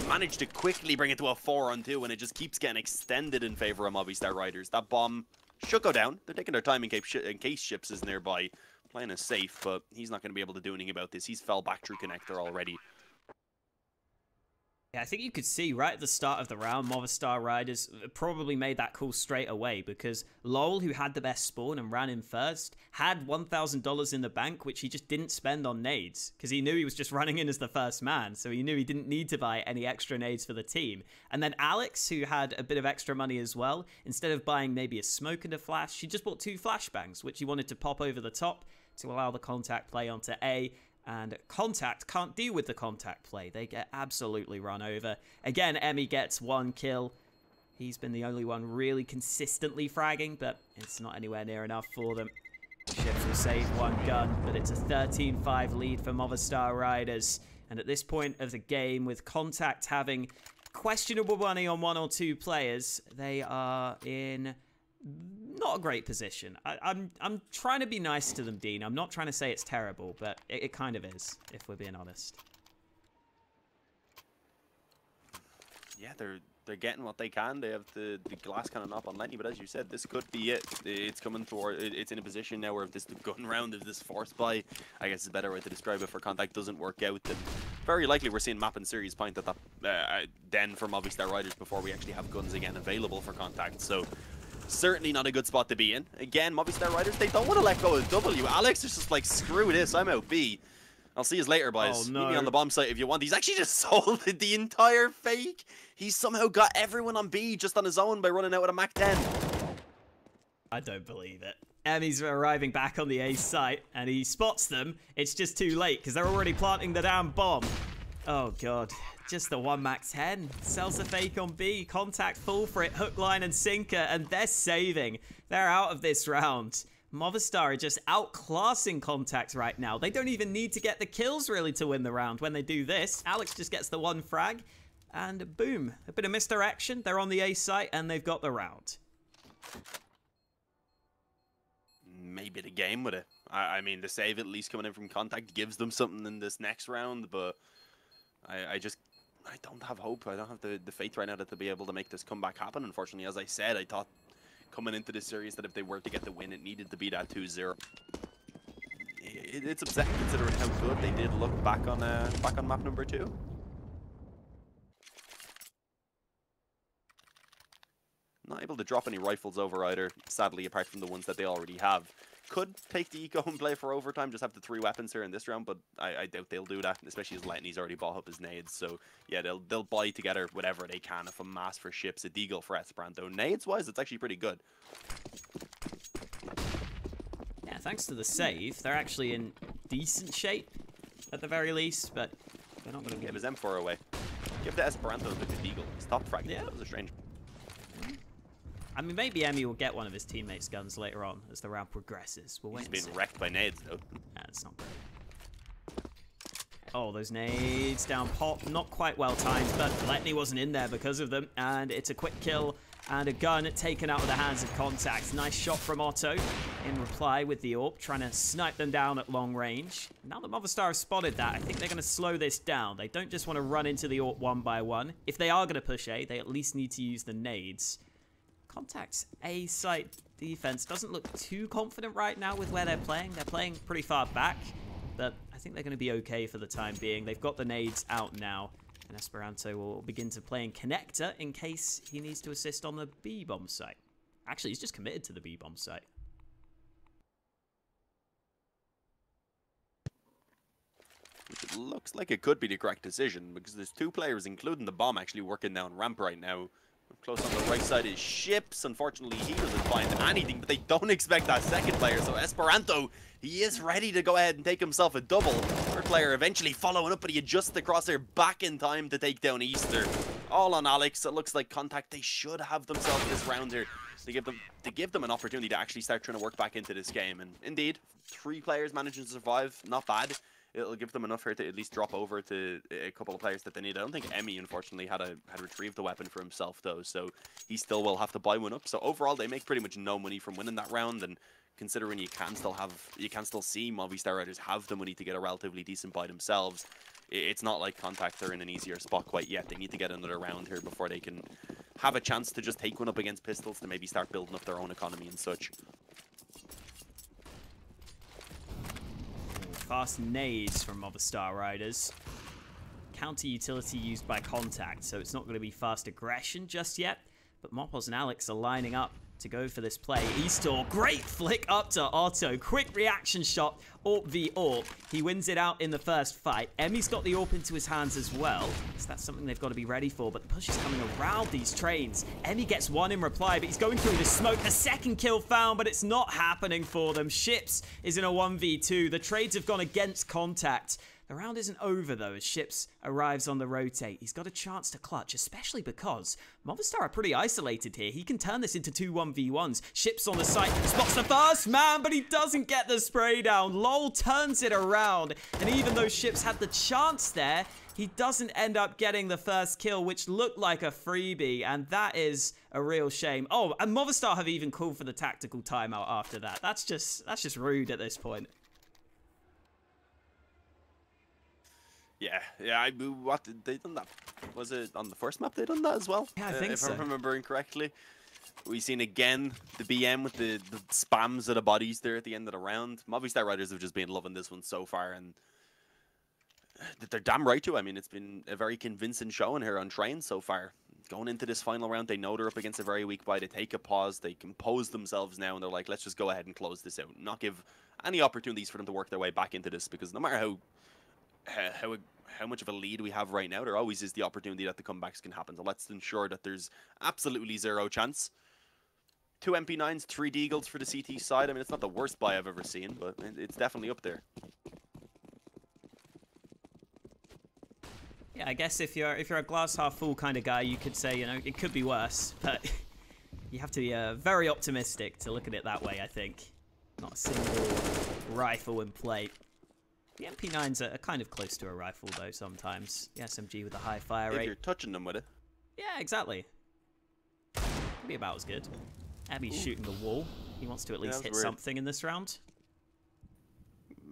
Managed to quickly bring it to a 4-on-2, and it just keeps getting extended in favor of Movistar Riders. That bomb should go down. They're taking their time in case Ships is nearby. Playing is safe, but he's not going to be able to do anything about this. He's fell back through connector already. Yeah, I think you could see right at the start of the round, Movistar Riders probably made that call straight away because Lowell, who had the best spawn and ran in first, had $1,000 in the bank, which he just didn't spend on nades because he knew he was just running in as the first man. So he knew he didn't need to buy any extra nades for the team. And then Alex, who had a bit of extra money as well, instead of buying maybe a smoke and a flash, he just bought 2 flashbangs, which he wanted to pop over the top to allow the c0ntact play onto A. And c0ntact can't deal with the c0ntact play. They get absolutely run over. Again, Emmy gets 1 kill. He's been the only one really consistently fragging, but it's not anywhere near enough for them. Ships will save 1 gun, but it's a 13-5 lead for Movistar Riders. And at this point of the game, with c0ntact having questionable money on 1 or 2 players, they are in not a great position. I'm trying to be nice to them, Dean. I'm not trying to say it's terrible, but it kind of is, if we're being honest. Yeah, they're getting what they can. They have the glass cannon up on Letney, but as you said, this could be it. It's coming toward. It's in a position now where if this gun round, if this force buy, I guess is a better way to describe it, for c0ntact doesn't work out, then very likely we're seeing map and series point at that den for Movistar Riders before we actually have guns again available for c0ntact. So certainly not a good spot to be in. Again, Movistar Riders, they don't want to let go of W. Alex is just like, screw this, I'm out B. I'll see you later, boys. Oh, no. Meet me on the bomb site if you want. He's actually just sold the entire fake. He's somehow got everyone on B just on his own by running out with a Mac 10. I don't believe it. Emmy's arriving back on the A site, and he spots them. It's just too late, because they're already planting the damn bomb. Oh, God. Just the 1 Mac 10. Sells the fake on B. c0ntact full for it. Hook, line, and sinker. And they're saving. They're out of this round. Movistar are just outclassing c0ntact right now. They don't even need to get the kills, really, to win the round. When they do this, Alex just gets the 1 frag. And boom. A bit of misdirection. They're on the A site, and they've got the round. Maybe the game with it. I mean, the save at least coming in from c0ntact gives them something in this next round, but I don't have hope. I don't have the faith right now that they'll be able to make this comeback happen, unfortunately. As I said, I thought coming into this series that if they were to get the win, it needed to be that 2-0. It's upsetting considering how good they did look back on map number 2. Not able to drop any rifles over either, sadly, apart from the ones that they already have. Could take the eco and play for overtime, just have the 3 weapons here in this round, but I doubt they'll do that, especially as Letney's already bought up his nades. So yeah, they'll buy together whatever they can. If a mass for ships, a deagle for Esperanto. Nades wise, it's actually pretty good. Yeah, thanks to the save, they're actually in decent shape at the very least, but they're not going to Give get his M4 away. Give the Esperanto the deagle. He's top frag. Yeah. That was a strange. I mean, maybe Emmy will get one of his teammates' guns later on as the round progresses. We'll wait He's and been see. wrecked by nades though. Yeah, it's not great. Oh, those nades down pop. Not quite well timed, but Letney wasn't in there because of them. And it's a quick kill and a gun taken out of the hands of c0ntact. Nice shot from Otto in reply with the AWP, trying to snipe them down at long range. Now that Movistar have spotted that, I think they're going to slow this down. They don't just want to run into the AWP 1 by 1. If they are going to push A, they at least need to use the nades. c0ntact A site defense doesn't look too confident right now with where they're playing. They're playing pretty far back, but I think they're going to be okay for the time being. They've got the nades out now. And Esperanto will begin to play in connector in case he needs to assist on the B-bomb site. Actually, he's just committed to the B-bomb site. It looks like it could be the correct decision because there's two players, including the bomb, actually working down ramp right now. Close on the right side is Ships. Unfortunately, he doesn't find anything, but they don't expect that second player. So Esperanto, he is ready to go ahead and take himself a double. Third player eventually following up, but he adjusts the crosshair back in time to take down Easter. All on Alex. It looks like c0ntact, they should have themselves this round here to give them an opportunity to actually start trying to work back into this game. And indeed, 3 players managing to survive. Not bad. It'll give them enough here to at least drop over to a couple of players that they need. I don't think Emmy, unfortunately, had retrieved the weapon for himself, though, so he still will have to buy one up. So overall, they make pretty much no money from winning that round, and considering you can still see Movistar Riders have the money to get a relatively decent buy themselves, it's not like c0ntact are in an easier spot quite yet. They need to get another round here before they can have a chance to just take one up against Pistols to maybe start building up their own economy and such. Fast nades from Movistar Riders. Counter utility used by c0ntact, so it's not going to be fast aggression just yet. But Mopos and Alex are lining up to go for this play. Eastor, great flick up to Otto. Quick reaction shot, AWP v AWP. He wins it out in the first fight. Emmy's got the AWP into his hands as well, so that's something they've got to be ready for. But the push is coming around these trains. Emmy gets one in reply, but he's going through the smoke. A second kill found, but it's not happening for them. Ships is in a 1v2. The trades have gone against c0ntact. The round isn't over, though, as Ships arrives on the rotate. He's got a chance to clutch, especially because Movistar are pretty isolated here. He can turn this into 2 1v1s. Ships on the site, spots the first man, but he doesn't get the spray down. LOL turns it around, and even though Ships had the chance there, he doesn't end up getting the first kill, which looked like a freebie, and that is a real shame. Oh, and Movistar have even called for the tactical timeout after that. That's just rude at this point. Yeah. What did they done that? Was it on the first map they done that as well? Yeah, I think so. If I'm remembering correctly. We've seen again the BM with the spams of the bodies there at the end of the round. Movistar Riders have just been loving this one so far, and they're damn right to. I mean, it's been a very convincing showing here on Train so far. Going into this final round, they know they're up against a very weak buy. They take a pause, they compose themselves now, and they're like, let's just go ahead and close this out. Not give any opportunities for them to work their way back into this, because no matter how much of a lead we have right now, there always is the opportunity that the comebacks can happen. So let's ensure that there's absolutely zero chance. 2 MP9s, 3 Deagles for the CT side. I mean, it's not the worst buy I've ever seen, but it's definitely up there. Yeah, I guess if you're a glass half full kind of guy, you could say, you know, it could be worse, but you have to be very optimistic to look at it that way, I think. Not a single rifle in play. The MP9s are kind of close to a rifle, though, sometimes. The SMG with a high fire rate. If you're touching them with it. Yeah, exactly. Could be about as good. Abby's shooting the wall. He wants to at least hit something in this round.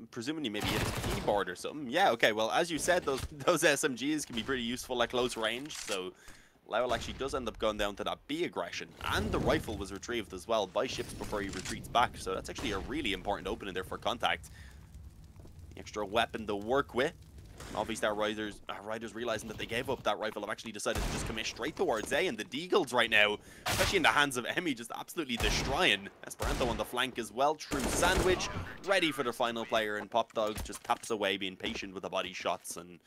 Presuming you maybe hit his keyboard or something. Yeah, okay, well, as you said, those SMGs can be pretty useful at close range, so Lowell actually does end up going down to that B aggression. And the rifle was retrieved as well by Ships before he retreats back, so that's actually a really important opening there for c0ntact. Extra weapon to work with. Movistar Riders realizing that they gave up that rifle have actually decided to just commit straight towards A, and the Deagles right now, especially in the hands of Emmy, just absolutely destroying. Esperanto on the flank as well. True sandwich, ready for the final player, and Pop Dog just taps away, being patient with the body shots, and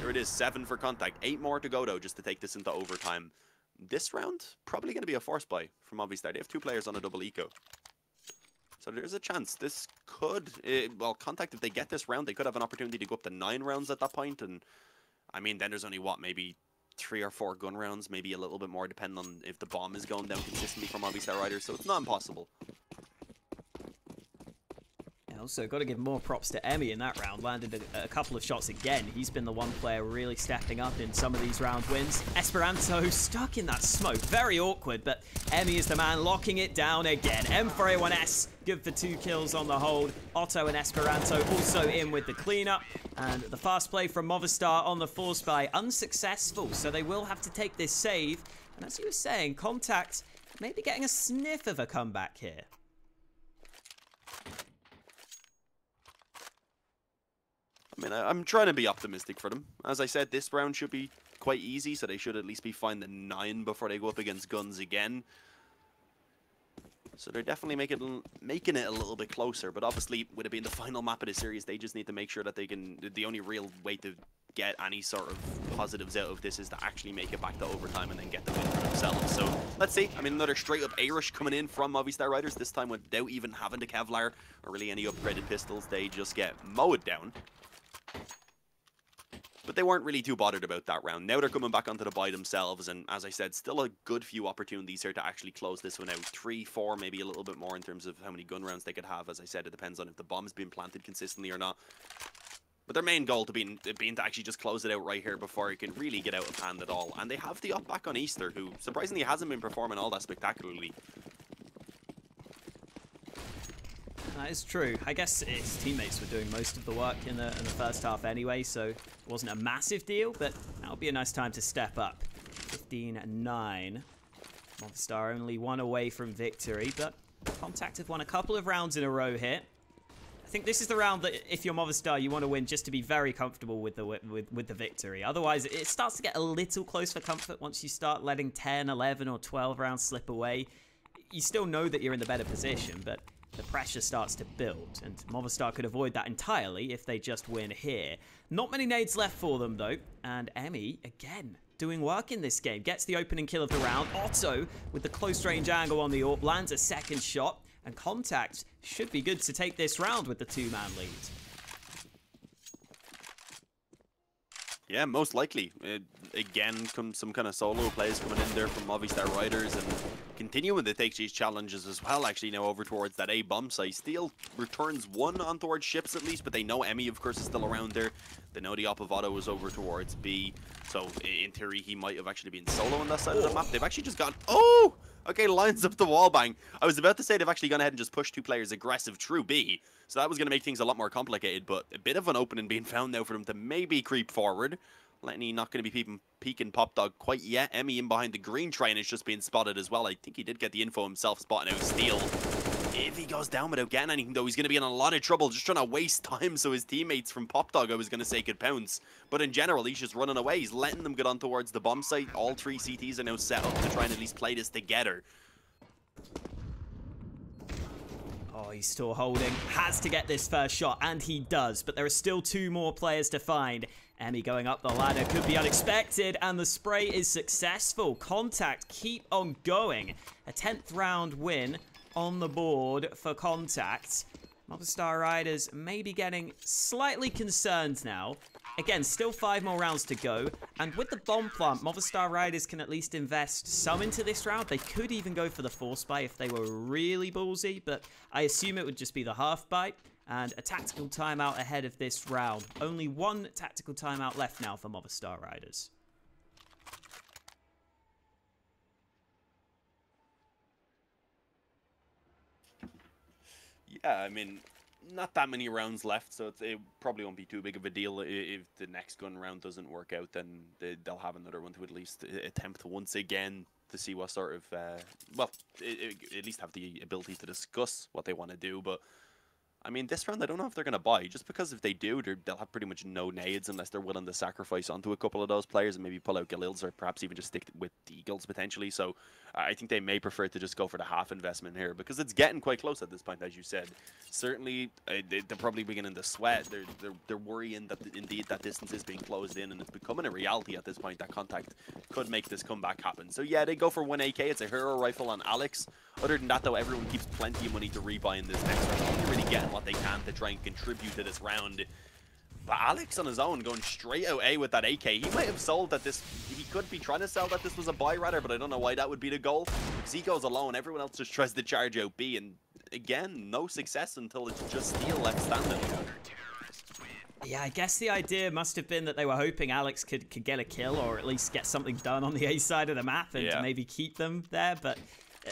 here it is, 7 for c0ntact. 8 more to go though, just to take this into overtime. This round, probably going to be a force buy from Movistar. They have 2 players on a double eco. So there's a chance this could, well, c0ntact, if they get this round, they could have an opportunity to go up to 9 rounds at that point. And I mean, then there's only, what, maybe 3 or 4 gun rounds, maybe a little bit more, depending on if the bomb is going down consistently from Movistar Riders. So it's not impossible. Also, got to give more props to Emmy in that round. Landed a couple of shots again. He's been the one player really stepping up in some of these round wins. Esperanto stuck in that smoke. Very awkward, but Emmy is the man locking it down again. M4A1S, good for 2 kills on the hold. Otto and Esperanto also in with the cleanup. And the fast play from Movistar on the force buy, unsuccessful. So they will have to take this save. And as you were saying, c0ntact maybe getting a sniff of a comeback here. I mean, I'm trying to be optimistic for them. As I said, this round should be quite easy, so they should at least be fine the 9 before they go up against Guns again. So they're definitely making it a little bit closer, but obviously with it being the final map of the series, they just need to make sure that they can. The only real way to get any sort of positives out of this is to actually make it back to overtime and then get the win for themselves. So let's see. I mean, another straight up A-rush coming in from Movistar Riders, this time without even having the Kevlar or really any upgraded pistols. They just get mowed down. But they weren't really too bothered about that round. Now they're coming back onto the buy themselves, and as I said, still a good few opportunities here to actually close this one out. 3, 4, maybe a little bit more in terms of how many gun rounds they could have. As I said, it depends on if the bomb's been planted consistently or not. But their main goal being to actually just close it out right here before it can really get out of hand at all. And they have the up back on Easter, who surprisingly hasn't been performing all that spectacularly. That is true. I guess his teammates were doing most of the work in the first half anyway, so it wasn't a massive deal, but that'll be a nice time to step up. 15-9. Movistar only 1 away from victory, but c0ntact have won a couple of rounds in a row here. I think this is the round that if you're Movistar, you want to win just to be very comfortable with the victory. Otherwise, it starts to get a little close for comfort once you start letting 10, 11, or 12 rounds slip away. You still know that you're in the better position, but the pressure starts to build, and Movistar could avoid that entirely if they just win here. Not many nades left for them, though, and Emmy, again, doing work in this game. Gets the opening kill of the round. Otto, with the close-range angle on the AWP, lands a second shot, and c0ntact should be good to take this round with the 2-man lead. Yeah, most likely. Again, some kind of solo plays coming in there from Movistar Riders and continuing to take these challenges as well, actually, now over towards that A bomb site. Steel returns 1 on towards ships at least, but they know Emmy, of course, is still around there. They know the op of Otto was over towards B, so in theory, he might have actually been solo on that side of the map. They've actually just gone, oh! Okay, lines up the wall bang. I was about to say they've actually gone ahead and just pushed 2 players aggressive through B, so that was going to make things a lot more complicated, but a bit of an opening being found now for them to maybe creep forward. Lenny not going to be peeking Pop Dog quite yet. Emmy in behind the green train is just being spotted as well. I think he did get the info himself, spotting out Steel. If he goes down without getting anything, though, he's going to be in a lot of trouble, just trying to waste time so his teammates from Pop Dog, I was going to say, could pounce. But in general, he's just running away. He's letting them get on towards the bomb site. All 3 CTs are now set up to try and at least play this together. Oh, he's still holding. Has to get this first shot, and he does. But there are still 2 more players to find. Emmy going up the ladder could be unexpected, and the spray is successful. c0ntact keep on going. A 10th round win on the board for c0ntact. Movistar Riders may be getting slightly concerned now. Again, still 5 more rounds to go. And with the bomb plant, Movistar Riders can at least invest some into this round. They could even go for the force buy if they were really ballsy, but I assume it would just be the half buy. And a tactical timeout ahead of this round. Only 1 tactical timeout left now for Movistar Riders. Yeah, I mean, not that many rounds left, so it probably won't be too big of a deal. If the next gun round doesn't work out, then they'll have another one to at least attempt once again to see what sort of, well, at least have the ability to discuss what they want to do. But I mean, this round, I don't know if they're going to buy, just because if they do, they'll have pretty much no nades unless they're willing to sacrifice onto a couple of those players and maybe pull out Galils or perhaps even just stick with the Eagles potentially. So I think they may prefer to just go for the half investment here because it's getting quite close at this point, as you said. Certainly, they're probably beginning to sweat. They're worrying that indeed that distance is being closed in and it's becoming a reality at this point that c0ntact could make this comeback happen. So yeah, they go for 1 AK. It's a hero rifle on Alex. Other than that, though, everyone keeps plenty of money to rebuy in this next round. Only really getting what they can to try and contribute to this round. But Alex on his own going straight out A with that AK. He might have sold that this, he could be trying to sell that this was a buy rather, but I don't know why that would be the goal. Because he goes alone, everyone else just tries to charge out B, and again, no success until it's just Steel left standing. Yeah, I guess the idea must have been that they were hoping Alex could get a kill or at least get something done on the A side of the map and maybe keep them there, but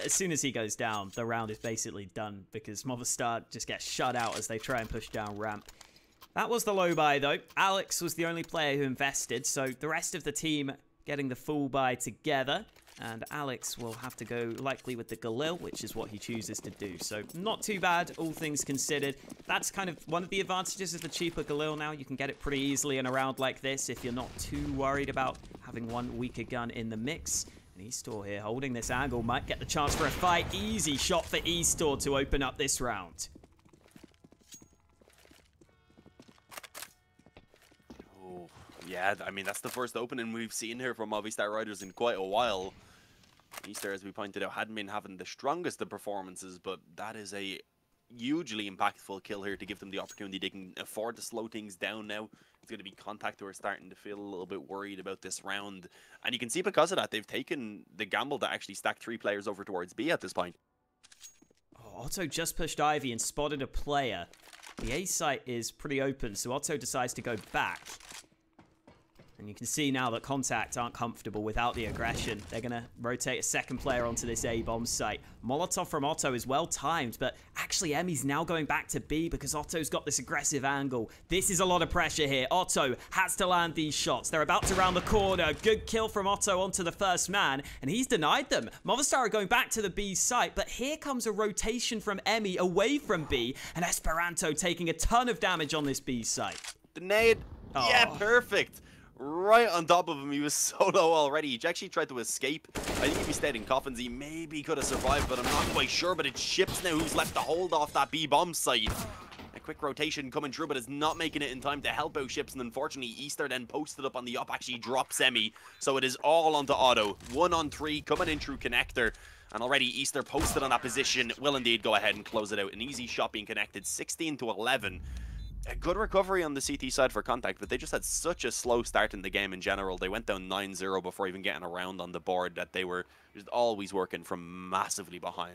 as soon as he goes down, the round is basically done because Movistar just gets shut out as they try and push down ramp. That was the low buy, though. Alex was the only player who invested, so the rest of the team getting the full buy together. And Alex will have to go likely with the Galil, which is what he chooses to do. So not too bad, all things considered. That's kind of one of the advantages of the cheaper Galil now. You can get it pretty easily in a round like this if you're not too worried about having one weaker gun in the mix. And Eastor here holding this angle might get the chance for a fight. Easy shot for Eastor to open up this round. Oh, yeah, I mean, that's the first opening we've seen here from Movistar Riders in quite a while. Easter, as we pointed out, hadn't been having the strongest of performances, but that is a hugely impactful kill here to give them the opportunity. They can afford to slow things down now. It's going to be Contact who are starting to feel a little bit worried about this round. And you can see because of that, they've taken the gamble to actually stack 3 players over towards B at this point. Oh, Otto just pushed Ivy and spotted a player. The A site is pretty open, so Otto decides to go back. And you can see now that Contact aren't comfortable without the aggression. They're going to rotate a second player onto this A-bomb site. Molotov from Otto is well timed, but actually Emmy's now going back to B because Otto's got this aggressive angle. This is a lot of pressure here. Otto has to land these shots. They're about to round the corner. Good kill from Otto onto the first man, and he's denied them. Movistar are going back to the B site, but here comes a rotation from Emmy away from B, and Esperanto taking a ton of damage on this B site. The nade, Oh. yeah, perfect. Right on top of him, he was so low already. He actually tried to escape. I think if he stayed in coffins, he maybe could have survived, but I'm not quite sure. But it's Ships now who's left to hold off that B-bomb site. A quick rotation coming through, but is not making it in time to help out Ships. And unfortunately, Easter then posted up on the up, actually drops Emmy. So it is all onto Otto. 1 on 3 coming in through Connector. And already Easter posted on that position. Will indeed go ahead and close it out. An easy shot being connected, 16 to 11. A good recovery on the CT side for Contact, but they just had such a slow start in the game in general. They went down 9-0 before even getting around on the board that they were just always working from massively behind.